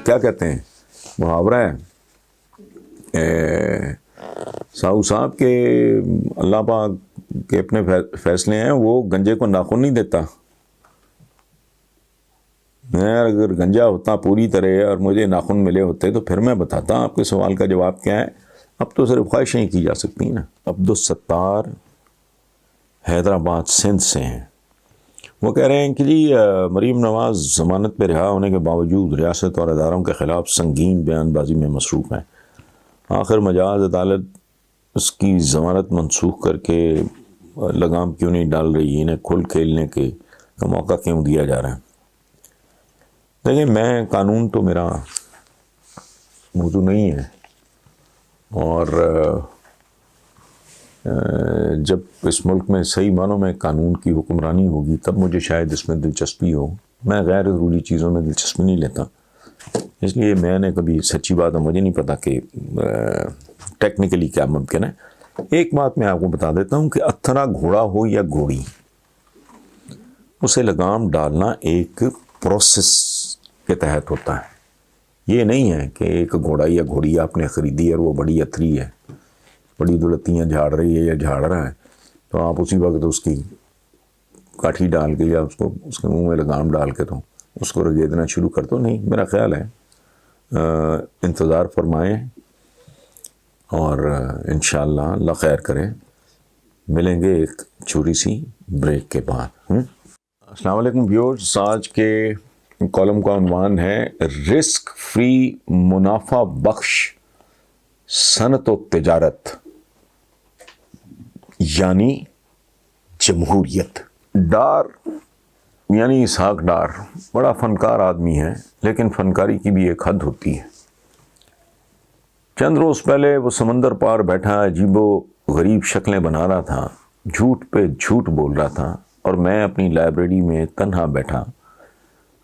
کیا کہتے ہیں محاورہ ہے ساؤ صاحب کے اللہ پاک کے اپنے فیصلے ہیں، وہ گنجے کو ناخن نہیں دیتا. میں اگر گنجا ہوتا پوری طرح اور مجھے ناخن ملے ہوتے تو پھر میں بتاتا آپ کے سوال کا جواب کیا ہے. اب تو صرف خواہشیں کی جا سکتی ہیں نا. عبدالستار حیدرآباد سندھ سے ہیں. وہ کہہ رہے ہیں کہ جی مریم نواز ضمانت پہ رہا ہونے کے باوجود ریاست اور اداروں کے خلاف سنگین بیان بازی میں مصروف ہیں. آخر مجاز عدالت اس کی ضمانت منسوخ کر کے لگام کیوں نہیں ڈال رہی، انہیں کھل کھیلنے کا موقع کیوں دیا جا رہا ہے؟ دیکھیں، میں قانون تو میرا موضوع نہیں ہے، اور جب اس ملک میں صحیح معنوں میں قانون کی حکمرانی ہوگی تب مجھے شاید اس میں دلچسپی ہو. میں غیر ضروری چیزوں میں دلچسپی نہیں لیتا، اس لیے میں نے کبھی سچی بات ہے مجھے نہیں پتا کہ ٹیکنیکلی کیا ممکن ہے. ایک بات میں آپ کو بتا دیتا ہوں کہ اتھرا گھوڑا ہو یا گھوڑی، اسے لگام ڈالنا ایک پروسیس کے تحت ہوتا ہے. یہ نہیں ہے کہ ایک گھوڑا یا گھوڑی آپ نے خریدی اور وہ بڑی اتھری ہے، بڑی دولتیاں جھاڑ رہی ہے یا جھاڑ رہا ہے، تو آپ اسی وقت اس کی کاٹھی ڈال کے یا اس کے منہ میں لگام ڈال کے تو اس کو رگیدنا شروع کر دو. نہیں، میرا خیال ہے انتظار فرمائیں اور انشاءاللہ اللہ خیر کرے. ملیں گے ایک چھوٹی سی بریک کے بعد. السلام علیکم ویورز، آج کے کالم کا عنوان ہے رسک فری منافع بخش صنعت و تجارت یعنی جمہوریت. ڈار یعنی اسحاق ڈار بڑا فنکار آدمی ہے، لیکن فنکاری کی بھی ایک حد ہوتی ہے. چند روز پہلے وہ سمندر پار بیٹھا عجیب و غریب شکلیں بنا رہا تھا، جھوٹ پہ جھوٹ بول رہا تھا، اور میں اپنی لائبریری میں تنہا بیٹھا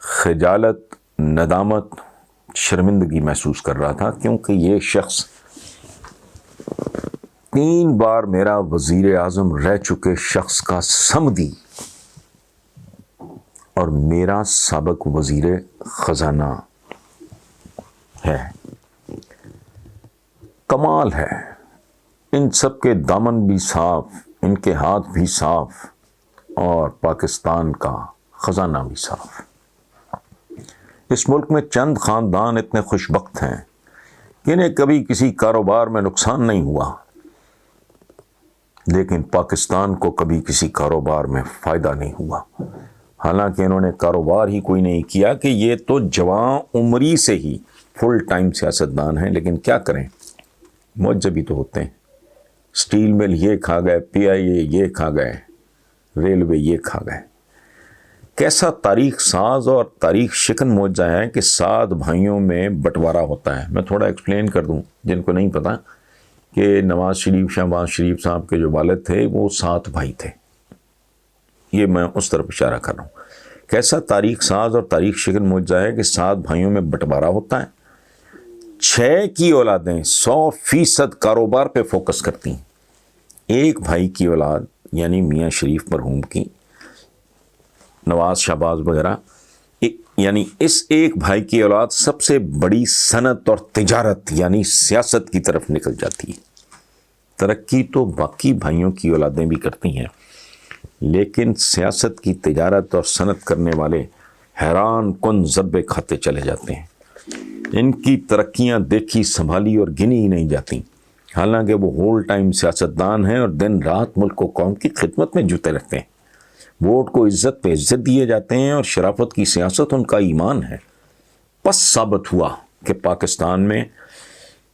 خجالت، ندامت، شرمندگی محسوس کر رہا تھا، کیونکہ یہ شخص 3 بار میرا وزیر اعظم رہ چکے شخص کا صمدی اور میرا سابق وزیر خزانہ ہے. کمال ہے، ان سب کے دامن بھی صاف، ان کے ہاتھ بھی صاف، اور پاکستان کا خزانہ بھی صاف. اس ملک میں چند خاندان اتنے خوش بخت ہیں کہ انہیں کبھی کسی کاروبار میں نقصان نہیں ہوا، لیکن پاکستان کو کبھی کسی کاروبار میں فائدہ نہیں ہوا. حالانکہ انہوں نے کاروبار ہی کوئی نہیں کیا کہ یہ تو جوان عمری سے ہی فل ٹائم سیاستدان ہیں، لیکن کیا کریں، معجبی تو ہوتے ہیں. سٹیل مل یہ کھا گئے، PIA یہ کھا گئے، ریلوے یہ کھا گئے. کیسا تاریخ ساز اور تاریخ شکن معجزہ ہے کہ 7 بھائیوں میں بٹوارا ہوتا ہے. میں تھوڑا ایکسپلین کر دوں جن کو نہیں پتا کہ نواز شریف، شہباز شریف صاحب کے جو والد تھے وہ 7 بھائی تھے. یہ میں اس طرف اشارہ کر رہا ہوں. کیسا تاریخ ساز اور تاریخ شکن معجزہ ہے کہ 7 بھائیوں میں بٹوارا ہوتا ہے. 6 کی اولادیں 100% کاروبار پہ فوکس کرتی ہیں. ایک بھائی کی اولاد یعنی میاں شریف مرحوم کی، نواز، شہباز وغیرہ، یعنی اس ایک بھائی کی اولاد سب سے بڑی صنعت اور تجارت یعنی سیاست کی طرف نکل جاتی ہے. ترقی تو باقی بھائیوں کی اولادیں بھی کرتی ہیں، لیکن سیاست کی تجارت اور صنعت کرنے والے حیران کن ضربے کھاتے چلے جاتے ہیں. ان کی ترقیاں دیکھی، سنبھالی اور گنی ہی نہیں جاتی، حالانکہ وہ ہول ٹائم سیاستدان ہیں اور دن رات ملک و قوم کی خدمت میں جٹے رہتے ہیں. ووٹ کو عزت پہ عزت دیے جاتے ہیں اور شرافت کی سیاست ان کا ایمان ہے. پس ثابت ہوا کہ پاکستان میں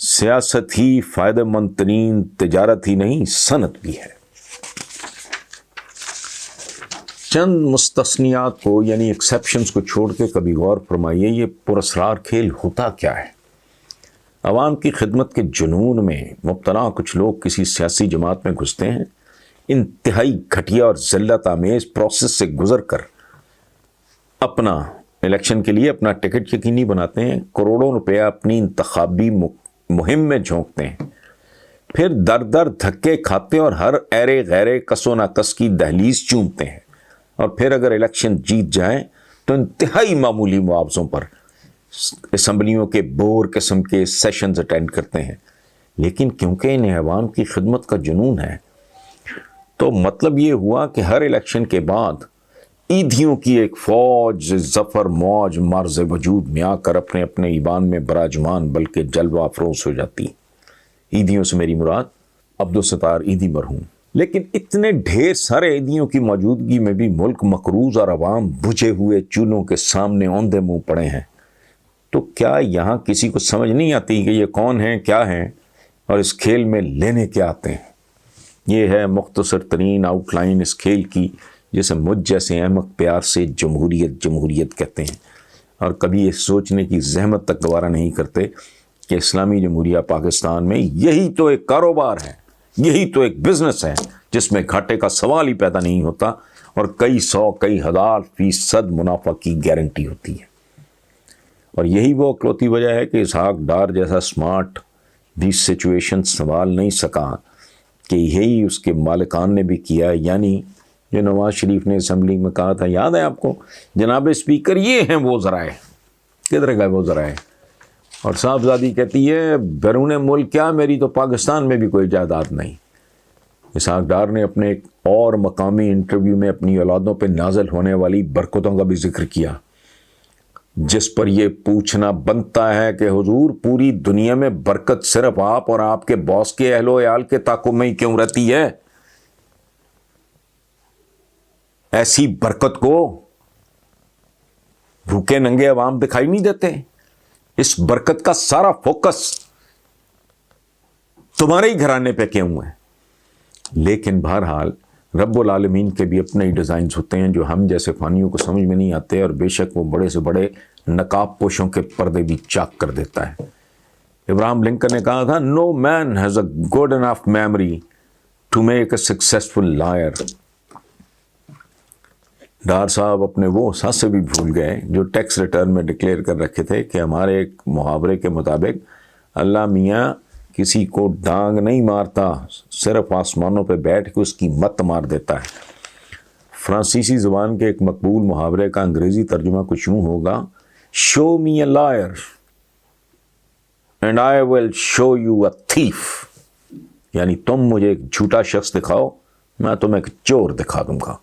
سیاست ہی فائدہ مند ترین تجارت ہی نہیں، صنعت بھی ہے. چند مستثنیات کو یعنی ایکسیپشنز کو چھوڑ کے کبھی غور فرمائیے، یہ پراسرار کھیل ہوتا کیا ہے؟ عوام کی خدمت کے جنون میں مبتلا کچھ لوگ کسی سیاسی جماعت میں گھستے ہیں، انتہائی گھٹیا اور ذلت آمیز پروسیس سے گزر کر اپنا الیکشن کے لیے اپنا ٹکٹ یقینی بناتے ہیں، کروڑوں روپیہ اپنی انتخابی مہم میں جھونکتے ہیں، پھر در در دھکے کھاتے اور ہر ایرے غیرے کس و ناکس کی دہلیز چومتے ہیں، اور پھر اگر الیکشن جیت جائیں تو انتہائی معمولی معاوضوں پر اسمبلیوں کے بور قسم کے سیشنز اٹینڈ کرتے ہیں، لیکن کیونکہ انہیں عوام کی خدمت کا جنون ہے، تو مطلب یہ ہوا کہ ہر الیکشن کے بعد عیدیوں کی ایک فوج ظفر موج مرز وجود میں آ کر اپنے اپنے ایوان میں براجمان بلکہ جلوہ افروز ہو جاتی۔ عیدیوں سے میری مراد عبدالستار عیدی مرحوم۔ لیکن اتنے ڈھیر سارے عیدیوں کی موجودگی میں بھی ملک مقروض اور عوام بجھے ہوئے چولہوں کے سامنے اوندے منہ پڑے ہیں، تو کیا یہاں کسی کو سمجھ نہیں آتی کہ یہ کون ہیں، کیا ہیں، اور اس کھیل میں لینے کیا آتے ہیں؟ یہ ہے مختصر ترین آؤٹ لائن اس کھیل کی، جسے مجھ جیسے احمق پیار سے جمہوریت جمہوریت کہتے ہیں، اور کبھی یہ سوچنے کی زحمت تک گوارا نہیں کرتے کہ اسلامی جمہوریہ پاکستان میں یہی تو ایک کاروبار ہے، یہی تو ایک بزنس ہے جس میں گھاٹے کا سوال ہی پیدا نہیں ہوتا اور کئی سو کئی ہزار فیصد منافع کی گارنٹی ہوتی ہے۔ اور یہی وہ اکلوتی وجہ ہے کہ اسحاق ڈار جیسا سمارٹ بھی سچویشن سنبھال نہیں سکا کہ یہی اس کے مالکان نے بھی کیا، یعنی جو نواز شریف نے اسمبلی میں کہا تھا، یاد ہے آپ کو، جناب اسپیکر یہ ہیں وہ ذرائع، کدھر گئے وہ ذرائع؟ اور صاحبزادی کہتی ہے بیرون ملک کیا، میری تو پاکستان میں بھی کوئی جائیداد نہیں۔ اسحاق ڈار نے اپنے ایک اور مقامی انٹرویو میں اپنی اولادوں پہ نازل ہونے والی برکتوں کا بھی ذکر کیا، جس پر یہ پوچھنا بنتا ہے کہ حضور پوری دنیا میں برکت صرف آپ اور آپ کے باس کے اہل و عیال کے تعاقب میں ہی کیوں رہتی ہے؟ ایسی برکت کو بھوکے ننگے عوام دکھائی نہیں دیتے؟ اس برکت کا سارا فوکس تمہارے ہی گھرانے پہ کیوں ہے؟ لیکن بہرحال رب العالمین کے بھی اپنے ہی ڈیزائنز ہوتے ہیں جو ہم جیسے فانیوں کو سمجھ میں نہیں آتے، اور بے شک وہ بڑے سے بڑے نقاب پوشوں کے پردے بھی چاک کر دیتا ہے۔ ابراہم لنکن نے کہا تھا، no man has a good enough memory to make a successful liar. Dar صاحب اپنے وہ سانسے بھی بھول گئے جو ٹیکس ریٹرن میں ڈکلیئر کر رکھے تھے کہ ہمارے ایک محاورے کے مطابق اللہ میاں کسی کو ڈانگ نہیں مارتا، صرف آسمانوں پہ بیٹھ کے اس کی مت مار دیتا ہے۔ فرانسیسی زبان کے ایک مقبول محاورے کا انگریزی ترجمہ کچھ یوں ہوگا، show me a liar and I will show you a thief, یعنی تم مجھے ایک جھوٹا شخص دکھاؤ، میں تمہیں ایک چور دکھا دوں گا۔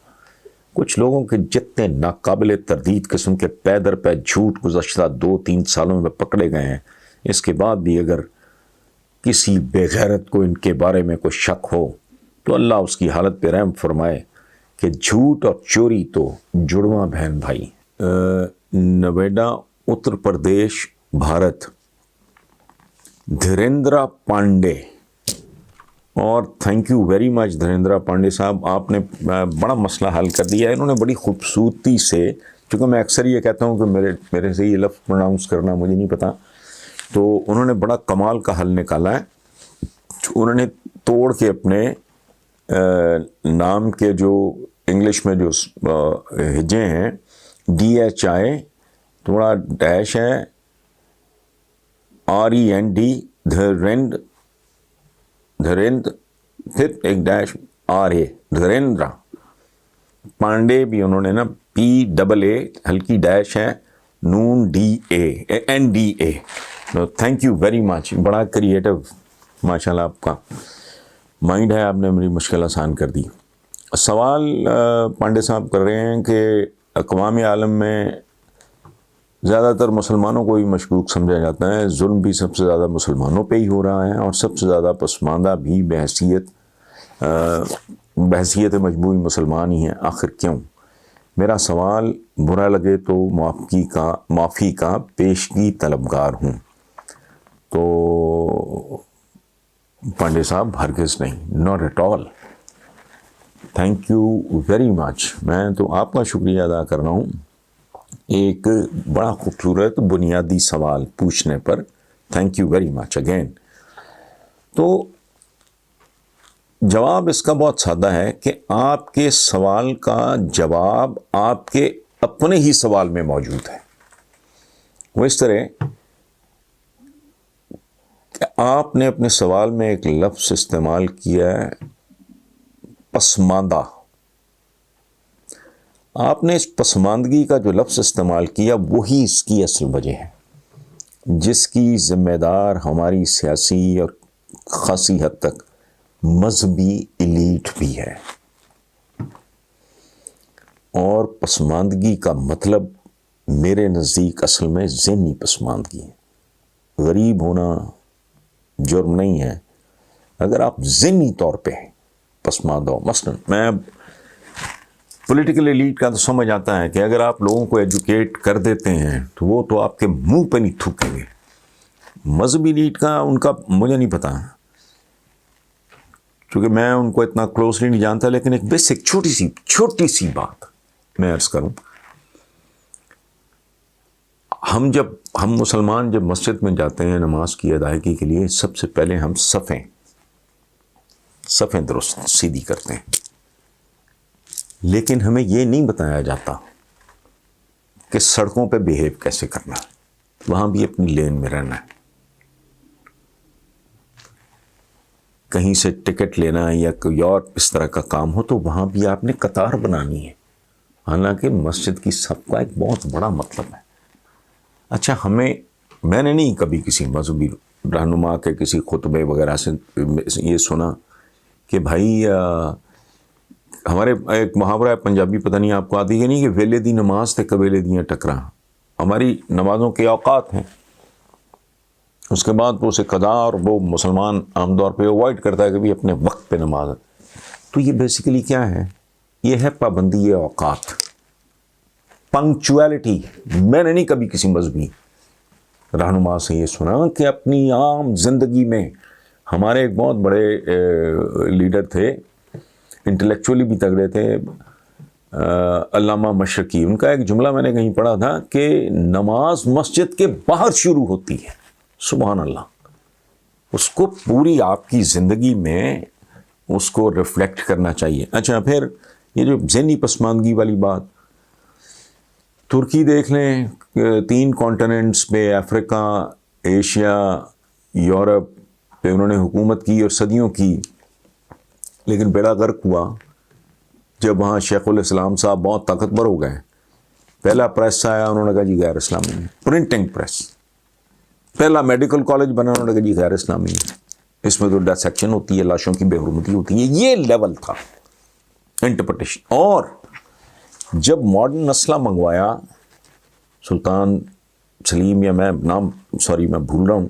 کچھ لوگوں کے جتنے ناقابل تردید قسم کے پیدر پہ جھوٹ گزشتہ 2-3 سالوں میں پکڑے گئے ہیں، اس کے بعد بھی اگر کسی بے غیرت کو ان کے بارے میں کوئی شک ہو تو اللہ اس کی حالت پہ رحم فرمائے کہ جھوٹ اور چوری تو جڑواں بہن بھائی۔ نویڈا اتر پردیش بھارت، دھریندرا پانڈے، اور thank you very much Dhirendra Pandey صاحب، آپ نے بڑا مسئلہ حل کر دیا ہے۔ انہوں نے بڑی خوبصورتی سے، چونکہ میں اکثر یہ کہتا ہوں کہ میرے سے یہ لفظ پروناؤنس کرنا مجھے نہیں پتا، تو انہوں نے بڑا کمال کا حل نکالا ہے۔ انہوں نے توڑ کے اپنے نام کے جو انگلش میں جو ہجے ہیں DHI، تھوڑا ڈیش ہے REND، دھریند، پھر ایک ڈیش RA، دھریندرا پانڈے بھی انہوں نے نا PAA ہلکی ڈیش ہے نون NDA۔ تھینک یو ویری مچ، بڑا کریٹو ماشاءاللہ آپ کا مائنڈ ہے، آپ نے میری مشکل آسان کر دی۔ سوال پانڈے صاحب کر رہے ہیں کہ اقوام عالم میں زیادہ تر مسلمانوں کو ہی مشکوک سمجھا جاتا ہے، ظلم بھی سب سے زیادہ مسلمانوں پہ ہی ہو رہا ہے، اور سب سے زیادہ پسماندہ بھی بحیثیت مجموعی مسلمان ہی ہیں، آخر کیوں؟ میرا سوال برا لگے تو معافی کا پیشگی طلبگار ہوں۔ تو پانڈے صاحب ہرگز نہیں، not at all. Thank you very much, میں تو آپ کا شکریہ ادا کر رہا ہوں ایک بڑا خوبصورت بنیادی سوال پوچھنے پر۔ Thank you very much again. تو جواب اس کا بہت سادہ ہے کہ آپ کے سوال کا جواب آپ کے اپنے ہی سوال میں موجود ہے۔ وہ اس طرح کہ آپ نے اپنے سوال میں ایک لفظ استعمال کیا ہے پسماندہ۔ آپ نے اس پسماندگی کا جو لفظ استعمال کیا وہی اس کی اصل وجہ ہے۔ جس کی ذمہ دار ہماری سیاسی اور خاصی حد تک مذہبی ایلیٹ بھی ہے. اور پسماندگی کا مطلب میرے نزدیک اصل میں ذہنی پسماندگی ہے. غریب ہونا جرم نہیں ہے اگر آپ ذہنی طور پہ پسماندہ ہو. مثلا میں پولیٹیکل ایلیٹ کا تو سمجھ آتا ہے کہ اگر آپ لوگوں کو ایجوکیٹ کر دیتے ہیں تو وہ تو آپ کے منہ پہ نہیں تھوکیں گے. مذہبی ایلیٹ کا ان کا مجھے نہیں پتا کیونکہ میں ان کو اتنا کلوزلی نہیں جانتا, لیکن ایک بیسک چھوٹی سی بات میں عرض کروں. ہم مسلمان جب مسجد میں جاتے ہیں نماز کی ادائیگی کے لیے, سب سے پہلے ہم صفیں درست سیدھی کرتے ہیں, لیکن ہمیں یہ نہیں بتایا جاتا کہ سڑکوں پہ بیہیو کیسے کرنا ہے, وہاں بھی اپنی لین میں رہنا ہے. کہیں سے ٹکٹ لینا ہے یا کوئی اور اس طرح کا کام ہو تو وہاں بھی آپ نے قطار بنانی ہے, حالانکہ مسجد کی صف کا ایک بہت بڑا مطلب ہے. اچھا, میں نے نہیں کبھی کسی مذہبی رہنما کے کسی خطبے وغیرہ سے یہ سنا کہ بھائی ہمارے ایک محاورہ ہے پنجابی, پتہ نہیں آپ کو آتی ہے نہیں, کہ ویلے دی نماز تے قبیلے دیاں ٹکراں. ہماری نمازوں کے اوقات ہیں, اس کے بعد وہ اسے قضا, اور وہ مسلمان عام طور پہ اوائڈ کرتا ہے کہ بھی اپنے وقت پہ نماز. تو یہ بیسیکلی کیا ہے؟ یہ ہے پابندی اوقات, پنکچویلٹی. میں نے نہیں کبھی کسی مذہبی رہنما سے یہ سنا کہ اپنی عام زندگی میں, ہمارے ایک بہت بڑے لیڈر تھے, انٹلیکچولی بھی تگڑے تھے, علامہ مشرقی, ان کا ایک جملہ میں نے کہیں پڑھا تھا کہ نماز مسجد کے باہر شروع ہوتی ہے. سبحان اللہ. اس کو پوری آپ کی زندگی میں اس کو ریفلیکٹ کرنا چاہیے. اچھا, پھر یہ جو ذہنی پسماندگی والی بات, ترکی دیکھ لیں, 3 کانٹیننٹس پہ, افریقہ, ایشیا, یورپ پہ انہوں نے حکومت کی اور صدیوں کی, لیکن بیڑا غرق ہوا جب وہاں شیخ الاسلام صاحب بہت طاقتور ہو گئے. پہلا پریس آیا, انہوں نے کہا جی غیر اسلامی ہے. Printing press. پہلا میڈیکل کالج بنا, انہوں نے کہا جی غیر اسلامی ہے, اس میں تو ڈسیکشن ہوتی ہے, لاشوں کی بے حرمتی ہوتی ہے. یہ لیول تھا انٹرپریٹیشن. اور جب ماڈرن اسلحہ منگوایا سلطان سلیم, یا میں بھول رہا ہوں,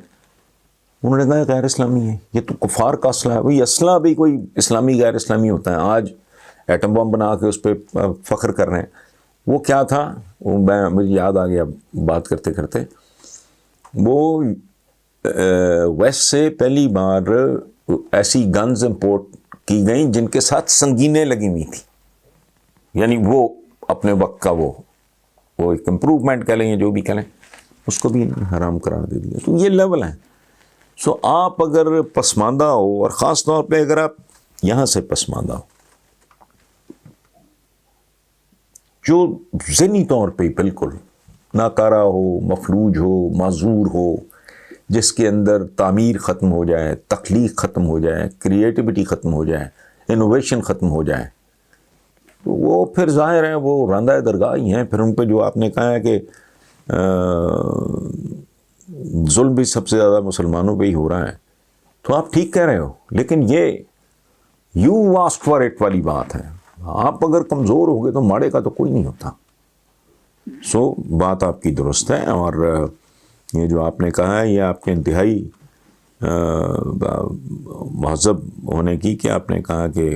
انہوں نے کہا غیر اسلامی ہے, یہ تو کفار کا اسلحہ ہے. وہی اسلحہ بھی کوئی اسلامی غیر اسلامی ہوتا ہے. آج ایٹم بم بنا کے اس پہ فخر کر رہے ہیں. وہ کیا تھا, مجھے یاد آ گیا بات کرتے کرتے, وہ ویسٹ سے پہلی بار ایسی گنز امپورٹ کی گئیں جن کے ساتھ سنگینیں لگی ہوئی تھیں. یعنی وہ اپنے وقت کا وہ ایک امپروومنٹ کہہ لیں, جو بھی کہہ لیں, اس کو بھی حرام قرار دے دیا. تو یہ لیول ہے. سو آپ اگر پسماندہ ہو, اور خاص طور پہ اگر آپ یہاں سے پسماندہ ہو جو ذہنی طور پہ بالکل ناکارہ ہو, مفلوج ہو, معذور ہو, جس کے اندر تعمیر ختم ہو جائے, تخلیق ختم ہو جائے, کریٹیوٹی ختم ہو جائے, انوویشن ختم ہو جائے, تو وہ پھر ظاہر ہے وہ راندہ درگاہ ہی ہیں. پھر ان پہ جو آپ نے کہا ہے کہ ظلم بھی سب سے زیادہ مسلمانوں پہ ہی ہو رہا ہے, تو آپ ٹھیک کہہ رہے ہو, لیکن یہ یو آسک فار اٹ والی بات ہے. آپ اگر کمزور ہو گئے تو ماڑے کا تو کوئی نہیں ہوتا. سو بات آپ کی درست ہے. اور یہ جو آپ نے کہا ہے یہ آپ کے انتہائی مہذب ہونے کی, کہ آپ نے کہا کہ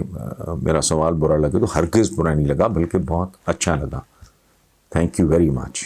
میرا سوال برا لگے, تو ہرگز برا نہیں لگا, بلکہ بہت اچھا لگا. Thank you very much.